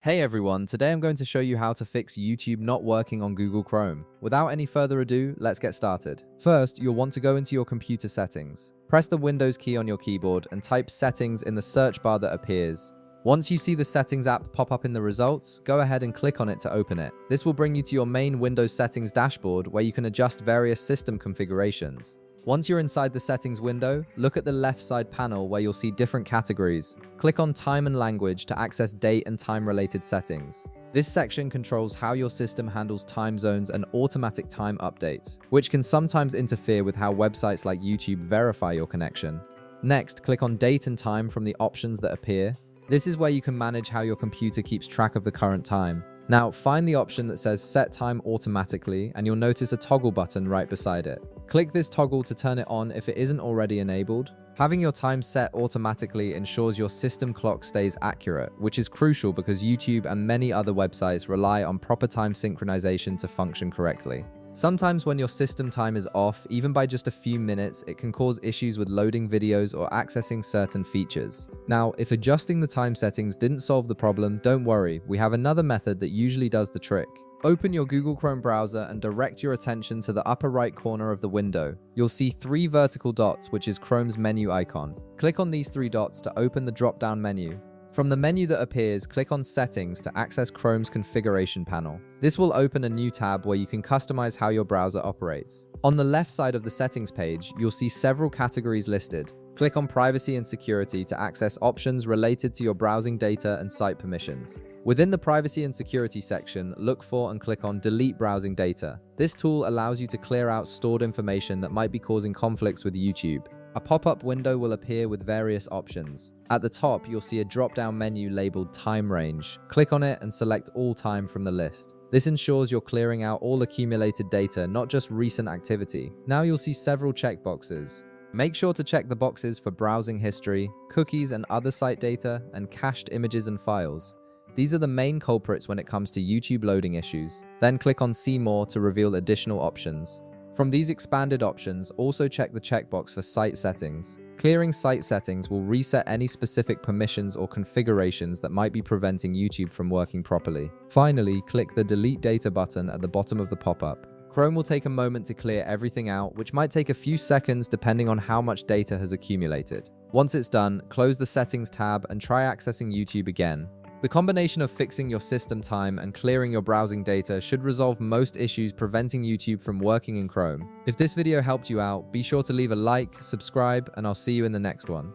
Hey everyone, today I'm going to show you how to fix YouTube not working on Google Chrome. Without any further ado, let's get started. First, you'll want to go into your computer settings. Press the Windows key on your keyboard and type settings in the search bar that appears. Once you see the settings app pop up in the results, go ahead and click on it to open it. This will bring you to your main Windows settings dashboard where you can adjust various system configurations. Once you're inside the settings window, look at the left side panel where you'll see different categories. Click on time and language to access date and time related settings. This section controls how your system handles time zones and automatic time updates, which can sometimes interfere with how websites like YouTube verify your connection. Next, click on date and time from the options that appear. This is where you can manage how your computer keeps track of the current time. Now, find the option that says Set Time Automatically, and you'll notice a toggle button right beside it. Click this toggle to turn it on if it isn't already enabled. Having your time set automatically ensures your system clock stays accurate, which is crucial because YouTube and many other websites rely on proper time synchronization to function correctly. Sometimes when your system time is off, even by just a few minutes, it can cause issues with loading videos or accessing certain features. Now, if adjusting the time settings didn't solve the problem, don't worry, we have another method that usually does the trick. Open your Google Chrome browser and direct your attention to the upper right corner of the window. You'll see 3 vertical dots, which is Chrome's menu icon. Click on these 3 dots to open the drop-down menu. From the menu that appears, click on Settings to access Chrome's configuration panel. This will open a new tab where you can customize how your browser operates. On the left side of the settings page, you'll see several categories listed. Click on Privacy and Security to access options related to your browsing data and site permissions. Within the Privacy and Security section, look for and click on Delete Browsing Data. This tool allows you to clear out stored information that might be causing conflicts with YouTube. A pop-up window will appear with various options. At the top, you'll see a drop-down menu labeled Time Range. Click on it and select all time from the list. This ensures you're clearing out all accumulated data, not just recent activity. Now you'll see several checkboxes. Make sure to check the boxes for browsing history, cookies and other site data, and cached images and files. These are the main culprits when it comes to YouTube loading issues. Then click on See More to reveal additional options. From these expanded options, also check the checkbox for site settings. Clearing site settings will reset any specific permissions or configurations that might be preventing YouTube from working properly. Finally, click the Delete Data button at the bottom of the pop-up. Chrome will take a moment to clear everything out, which might take a few seconds depending on how much data has accumulated. Once it's done, close the Settings tab and try accessing YouTube again. The combination of fixing your system time and clearing your browsing data should resolve most issues preventing YouTube from working in Chrome. If this video helped you out, be sure to leave a like, subscribe, and I'll see you in the next one.